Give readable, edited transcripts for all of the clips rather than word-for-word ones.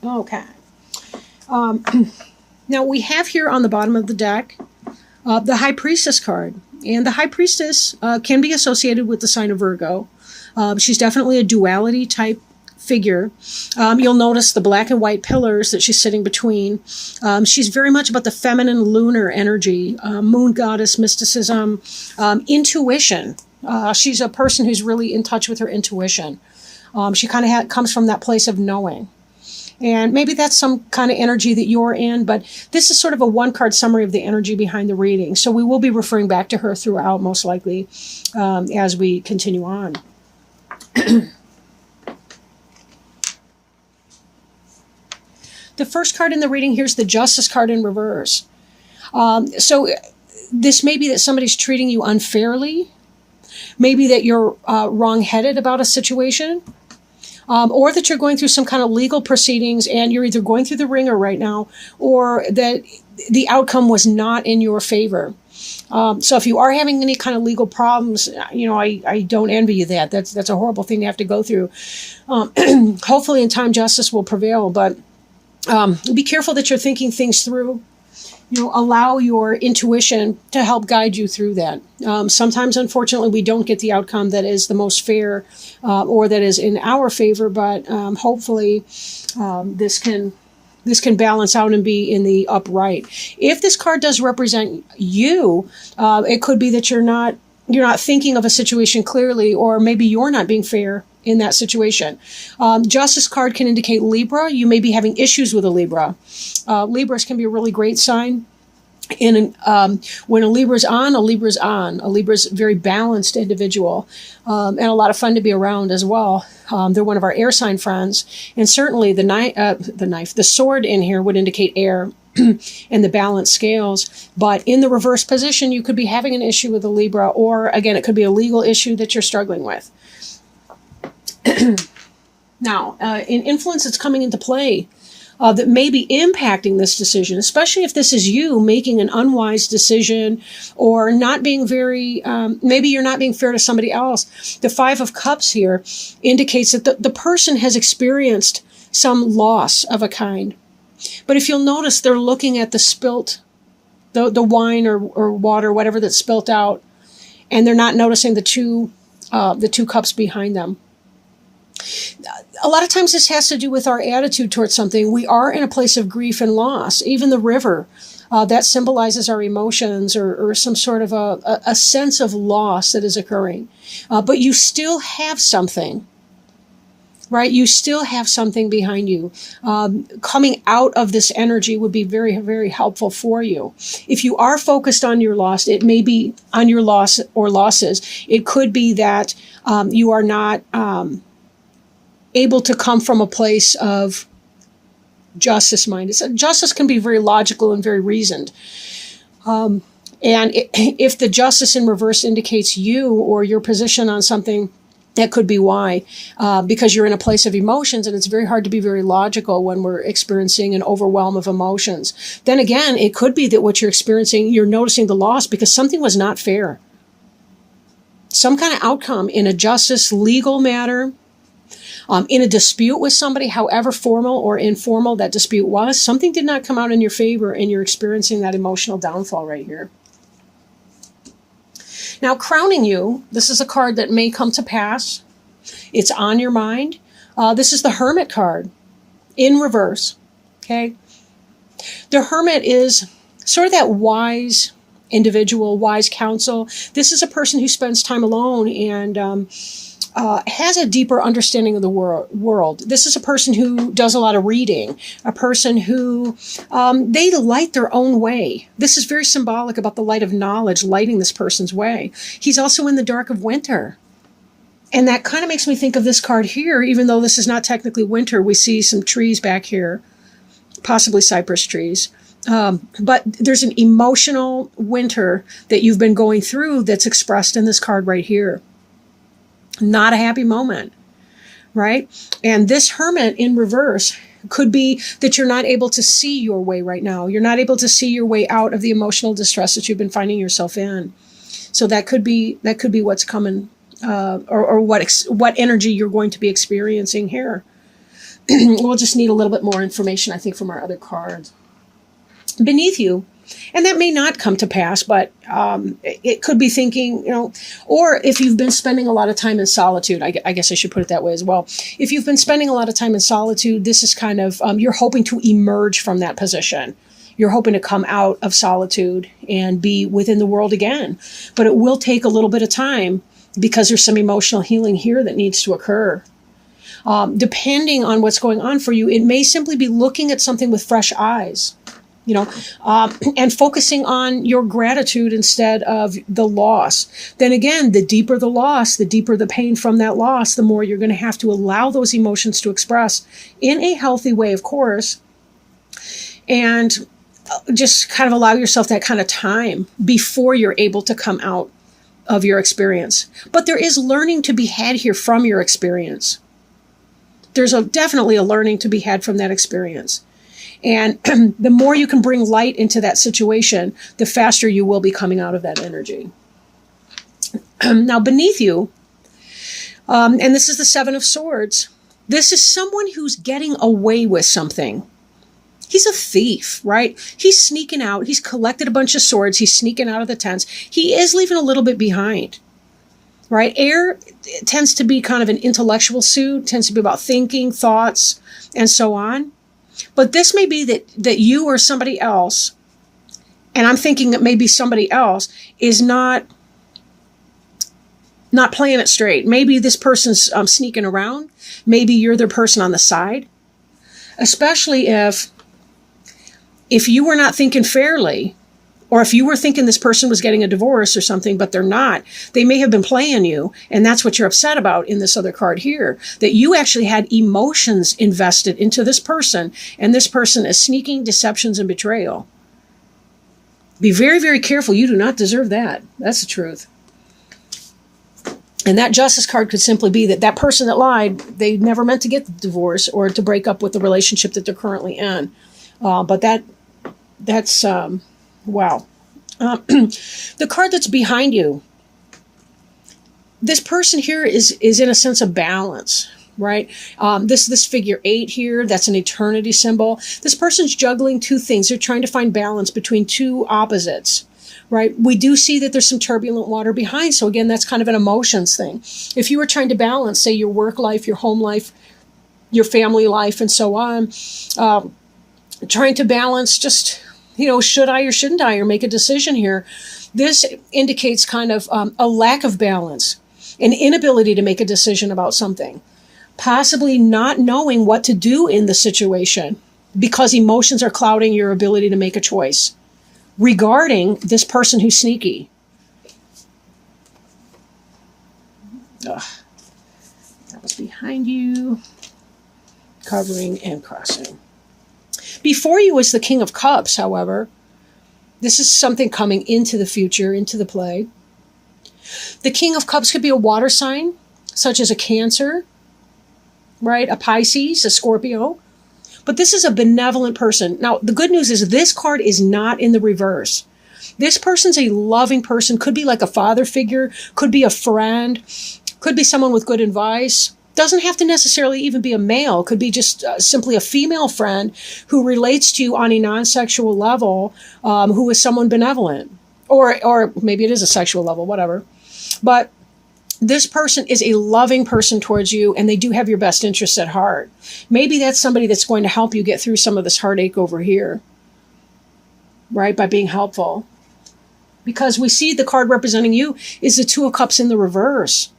Okay. Um, Now we have here on the bottom of the deck the High Priestess card. And the High Priestess can be associated with the sign of Virgo. She's definitely a duality type figure. You'll notice the black and white pillars that she's sitting between. She's very much about the feminine lunar energy, moon goddess, mysticism, intuition. She's a person who's really in touch with her intuition. She kind of comes from that place of knowing. And maybe that's some kind of energy that you're in, but this is sort of a one-card summary of the energy behind the reading. So we will be referring back to her throughout, most likely, as we continue on. The first card in the reading, here's the Justice card in reverse. So this may be that somebody's treating you unfairly. Maybe that you're wrong-headed about a situation. Or that you're going through some kind of legal proceedings and you're either going through the ringer right now or that the outcome was not in your favor. So if you are having any kind of legal problems, I don't envy you that. That's a horrible thing to have to go through. Hopefully in time justice will prevail, but be careful that you're thinking things through. Allow your intuition to help guide you through that. Sometimes, unfortunately, we don't get the outcome that is the most fair or that is in our favor, but hopefully this can balance out and be in the upright. If this card does represent you, it could be that you're not thinking of a situation clearly, or maybe you're not being fair in that situation. Justice card can indicate Libra. You may be having issues with a Libra. Libras can be a really great sign. And when a Libra's on, a Libra's on. A Libra's a very balanced individual and a lot of fun to be around as well. They're one of our air sign friends. And certainly the sword in here would indicate air and the balanced scales. But in the reverse position, you could be having an issue with a Libra, or again, it could be a legal issue that you're struggling with. Now, in influence that's coming into play that may be impacting this decision, especially if this is you making an unwise decision or not being maybe you're not being fair to somebody else. The Five of Cups here indicates that the person has experienced some loss of a kind. But if you'll notice, they're looking at the wine or water, whatever that's spilt out, and they're not noticing the two cups behind them. A lot of times this has to do with our attitude towards something. We are in a place of grief and loss. Even the river, that symbolizes our emotions or some sort of a sense of loss that is occurring. But you still have something, right? You still have something behind you. Coming out of this energy would be very, very helpful for you. If you are focused on your loss, it may be on your loss or losses. It could be that you are not able to come from a place of justice mind. Justice can be very logical and very reasoned. And if the justice in reverse indicates you or your position on something, that could be why, because you're in a place of emotions, and it's very hard to be very logical when we're experiencing an overwhelm of emotions. Then again, it could be that what you're experiencing, you're noticing the loss because something was not fair. Some kind of outcome in a justice legal matter, in a dispute with somebody, however formal or informal that dispute was, something did not come out in your favor and you're experiencing that emotional downfall right here. Now, crowning you, this is a card that may come to pass. It's on your mind. This is the Hermit card in reverse, okay? The Hermit is sort of that wise individual, wise counsel. This is a person who spends time alone and has a deeper understanding of the world. This is a person who does a lot of reading, a person who, they light their own way. This is very symbolic about the light of knowledge lighting this person's way. He's also in the dark of winter. And that kind of makes me think of this card here, even though this is not technically winter. We see some trees back here, possibly cypress trees. But there's an emotional winter that you've been going through that's expressed in this card right here. Not a happy moment, right? And this Hermit in reverse could be that you're not able to see your way right now. You're not able to see your way out of the emotional distress that you've been finding yourself in. So that could be what's coming, or what energy you're going to be experiencing here. we'll just need a little bit more information, I think, from our other cards. Beneath you, and that may not come to pass, but it could be thinking, or if you've been spending a lot of time in solitude, I guess I should put it that way as well. If you've been spending a lot of time in solitude, this is kind of, you're hoping to emerge from that position. You're hoping to come out of solitude and be within the world again. But it will take a little bit of time because there's some emotional healing here that needs to occur. Depending on what's going on for you, it may simply be looking at something with fresh eyes. And focusing on your gratitude instead of the loss. Then again, the deeper the loss, the deeper the pain from that loss, the more you're going to have to allow those emotions to express in a healthy way, of course. And just kind of allow yourself that kind of time before you're able to come out of your experience. But there is learning to be had here from your experience. There's definitely a learning to be had from that experience. And the more you can bring light into that situation, the faster you will be coming out of that energy. Now, beneath you, and this is the Seven of Swords, this is someone who's getting away with something. He's a thief, right? He's sneaking out. He's collected a bunch of swords. He's sneaking out of the tents. He is leaving a little bit behind, right? Air tends to be kind of an intellectual suit, tends to be about thinking, thoughts, and so on. But this may be that you or somebody else, and I'm thinking that maybe somebody else is not playing it straight. Maybe this person's sneaking around. Maybe you're the person on the side. Especially if you were not thinking fairly, or if you were thinking this person was getting a divorce or something, but they're not, they may have been playing you, and that's what you're upset about in this other card here, that you actually had emotions invested into this person, and this person is sneaking, deceptions, and betrayal. Be very, very careful. You do not deserve that. That's the truth. And that Justice card could simply be that person that lied, they never meant to get the divorce or to break up with the relationship that they're currently in. But that's... Wow. The card that's behind you, this person here is in a sense of balance, right? This figure 8 here, that's an eternity symbol. This person's juggling two things. They're trying to find balance between two opposites, right? We do see that there's some turbulent water behind. So again, that's kind of an emotions thing. If you were trying to balance, say, your work life, your home life, your family life, and so on, trying to balance just... should I or shouldn't I, or make a decision here? This indicates kind of a lack of balance, an inability to make a decision about something, possibly not knowing what to do in the situation because emotions are clouding your ability to make a choice regarding this person who's sneaky. Ugh. That was behind you, covering and crossing. Before you is the King of Cups, however. This is something coming into the future, into the play. The King of Cups could be a water sign, such as a Cancer, right? A Pisces, a Scorpio. But this is a benevolent person. Now, the good news is this card is not in the reverse. This person's a loving person, could be like a father figure, could be a friend, could be someone with good advice. Doesn't have to necessarily even be a male. Could be just simply a female friend who relates to you on a non-sexual level, who is someone benevolent. Or maybe it is a sexual level, whatever. But this person is a loving person towards you, and they do have your best interests at heart. Maybe that's somebody that's going to help you get through some of this heartache over here, right, by being helpful. Because we see the card representing you is the Two of Cups in the reverse.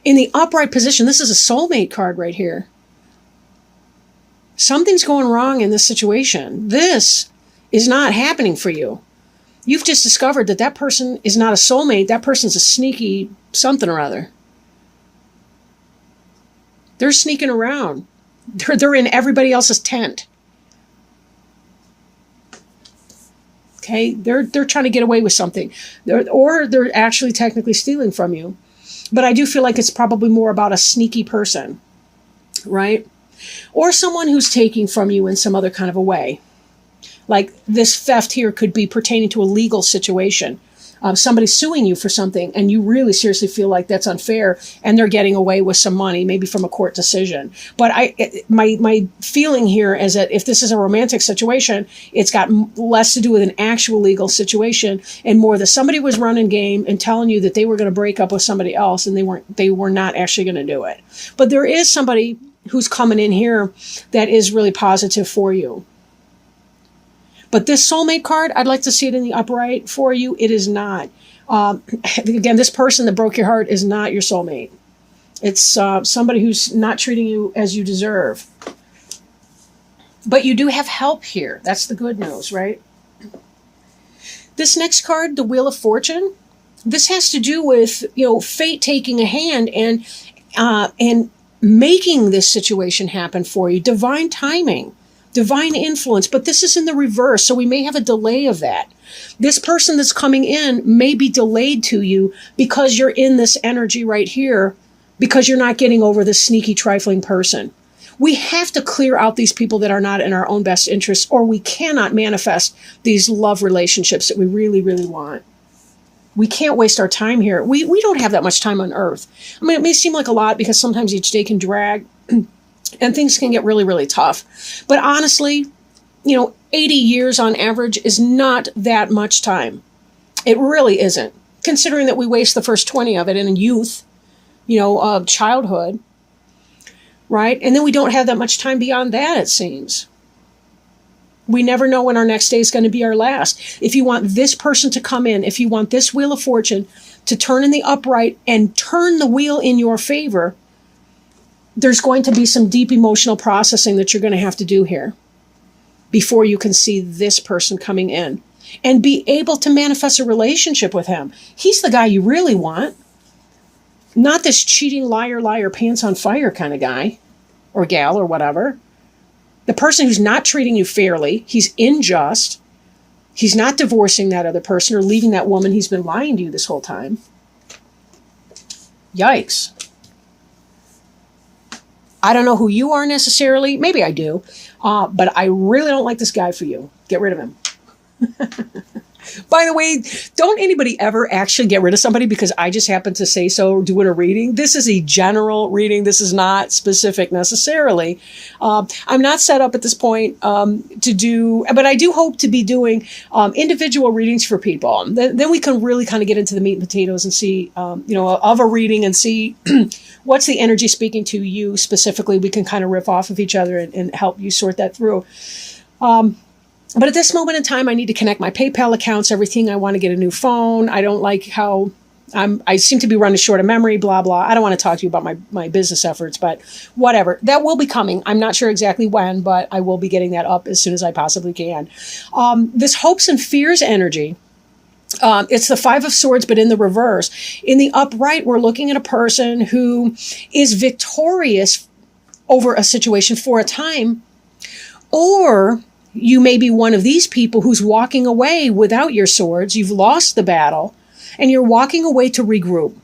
In the upright position, this is a soulmate card right here. Something's going wrong in this situation. This is not happening for you. You've just discovered that person is not a soulmate. That person's a sneaky something or other. They're sneaking around. They're in everybody else's tent. Okay, they're trying to get away with something. Or they're actually technically stealing from you. But I do feel like it's probably more about a sneaky person, right? Or someone who's taking from you in some other kind of a way. Like this theft here could be pertaining to a legal situation. somebody's suing you for something and you really seriously feel like that's unfair and they're getting away with some money, maybe from a court decision. But my feeling here is that if this is a romantic situation, it's got less to do with an actual legal situation and more that somebody was running game and telling you that they were going to break up with somebody else and they were not actually going to do it. But there is somebody who's coming in here that is really positive for you. But this soulmate card, I'd like to see it in the upright for you. It is not. Again, this person that broke your heart is not your soulmate. It's somebody who's not treating you as you deserve. But you do have help here. That's the good news, right? This next card, the Wheel of Fortune, this has to do with, fate taking a hand and making this situation happen for you. Divine timing. Divine influence, but this is in the reverse, so we may have a delay of that. This person that's coming in may be delayed to you because you're in this energy right here, because you're not getting over this sneaky, trifling person. We have to clear out these people that are not in our own best interests, or we cannot manifest these love relationships that we really, really want. We can't waste our time here. We don't have that much time on Earth. I mean, it may seem like a lot because sometimes each day can drag, and things can get really, really tough. But honestly, 80 years on average is not that much time. It really isn't. Considering that we waste the first 20 of it in youth, childhood, right? And then we don't have that much time beyond that, it seems. We never know when our next day is going to be our last. If you want this person to come in, if you want this Wheel of Fortune to turn in the upright and turn the wheel in your favor, there's going to be some deep emotional processing that you're going to have to do here before you can see this person coming in and be able to manifest a relationship with him. He's the guy you really want, not this cheating, liar, pants on fire kind of guy or gal or whatever. The person who's not treating you fairly, he's unjust, he's not divorcing that other person or leaving that woman he's been lying to you this whole time. Yikes. I don't know who you are necessarily. Maybe I do. But I really don't like this guy for you. Get rid of him. By the way, don't anybody ever actually get rid of somebody because I just happen to say so doing a reading. This is a general reading. This is not specific necessarily. I'm not set up at this point to do, but I do hope to be doing individual readings for people. Then we can really kind of get into the meat and potatoes and see, of a reading and see what's the energy speaking to you specifically. We can kind of riff off of each other and help you sort that through. But at this moment in time, I need to connect my PayPal accounts, everything. I want to get a new phone. I don't like how I seem to be running short of memory, blah, blah. I don't want to talk to you about my business efforts, but whatever. That will be coming. I'm not sure exactly when, but I will be getting that up as soon as I possibly can. This hopes and fears energy, it's the Five of Swords, but in the reverse. In the upright, we're looking at a person who is victorious over a situation for a time, or you may be one of these people who's walking away without your swords. You've lost the battle, and you're walking away to regroup.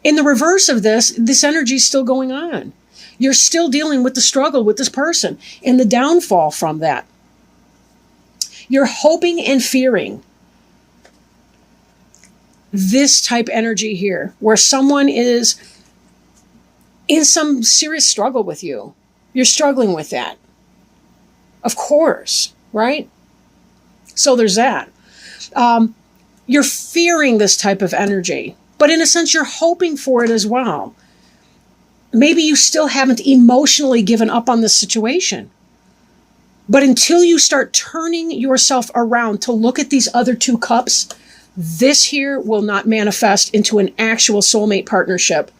In the reverse of this energy is still going on. You're still dealing with the struggle with this person and the downfall from that. You're hoping and fearing this type energy here, where someone is in some serious struggle with you. You're struggling with that. Of course, right? So there's that. You're fearing this type of energy, but in a sense, you're hoping for it as well. Maybe you still haven't emotionally given up on this situation. But until you start turning yourself around to look at these other two cups, this here will not manifest into an actual soulmate partnership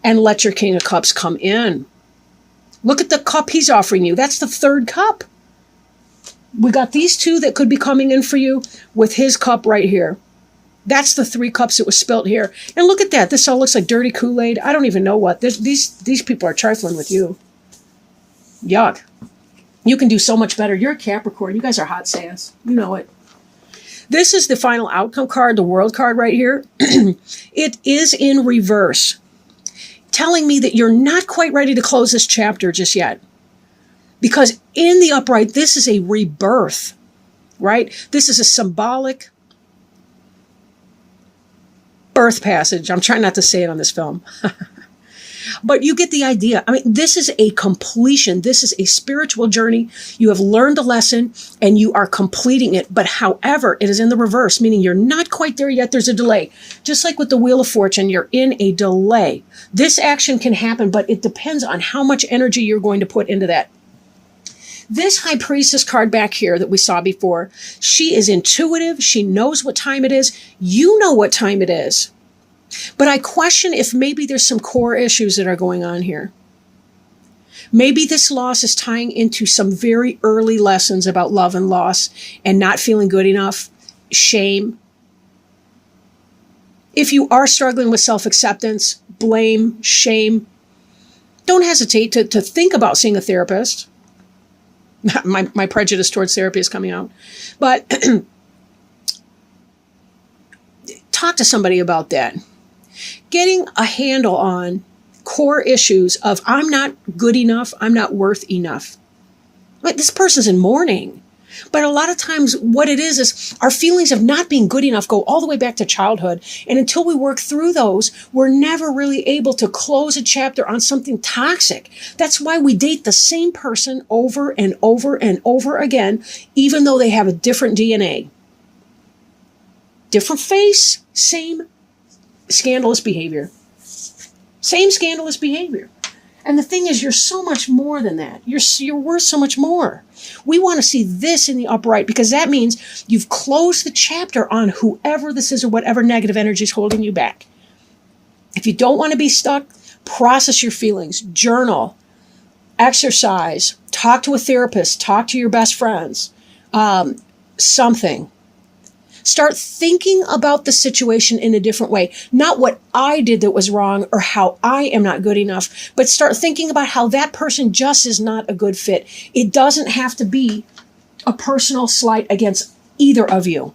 and let your King of Cups come in. Look at the cup he's offering you. That's the third cup. We got these two that could be coming in for you with his cup right here. That's the three cups that was spilt here. And look at that. This all looks like dirty Kool-Aid. I don't even know what. These people are trifling with you. Yuck. You can do so much better. You're a Capricorn. You guys are hot sass. You know it. This is the final outcome card, the World card right here. It is in reverse, telling me that you're not quite ready to close this chapter just yet. Because in the upright, this is a rebirth, right? This is a symbolic birth passage. I'm trying not to say it on this film. But you get the idea. I mean, this is a completion. This is a spiritual journey. You have learned a lesson and you are completing it. But however, it is in the reverse, meaning you're not quite there yet. There's a delay. Just like with the Wheel of Fortune, you're in a delay. This action can happen, but it depends on how much energy you're going to put into that. This High Priestess card back here that we saw before, she is intuitive. She knows what time it is. You know what time it is. But I question if maybe there's some core issues that are going on here. Maybe this loss is tying into some very early lessons about love and loss and not feeling good enough, shame. If you are struggling with self-acceptance, blame, shame, don't hesitate to think about seeing a therapist. My prejudice towards therapy is coming out. But talk to somebody about that. Getting a handle on core issues of I'm not good enough, I'm not worth enough. Like, this person's in mourning. But a lot of times what it is our feelings of not being good enough go all the way back to childhood. And until we work through those, we're never really able to close a chapter on something toxic. That's why we date the same person over and over and over again, even though they have a different DNA. Different face, same scandalous behavior. Same scandalous behavior. And the thing is, you're so much more than that. You're worth so much more. We want to see this in the upright because that means you've closed the chapter on whoever this is or whatever negative energy is holding you back. If you don't want to be stuck, process your feelings, journal, exercise, talk to a therapist, talk to your best friends, something. Start thinking about the situation in a different way. Not what I did that was wrong or how I am not good enough, but start thinking about how that person just is not a good fit. It doesn't have to be a personal slight against either of you.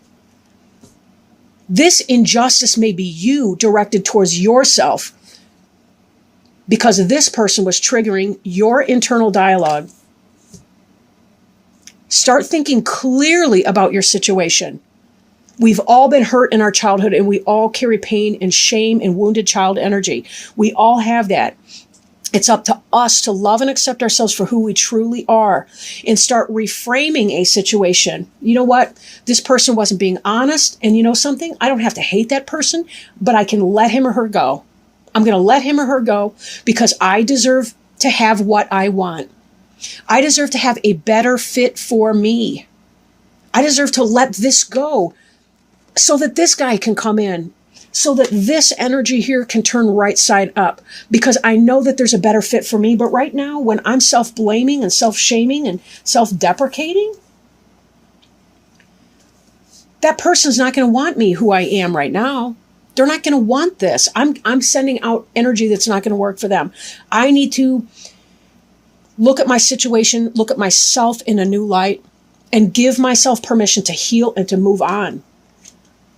This injustice may be you directed towards yourself because this person was triggering your internal dialogue. Start thinking clearly about your situation. We've all been hurt in our childhood and we all carry pain and shame and wounded child energy. We all have that. It's up to us to love and accept ourselves for who we truly are and start reframing a situation. You know what? This person wasn't being honest. And you know something? I don't have to hate that person, but I can let him or her go. I'm going to let him or her go because I deserve to have what I want. I deserve to have a better fit for me. I deserve to let this go so that this guy can come in, so that this energy here can turn right side up, because I know that there's a better fit for me. But right now, when I'm self-blaming and self-shaming and self-deprecating, that person's not going to want me who I am right now. They're not going to want this. I'm sending out energy that's not going to work for them. I need to look at my situation, look at myself in a new light, and give myself permission to heal and to move on.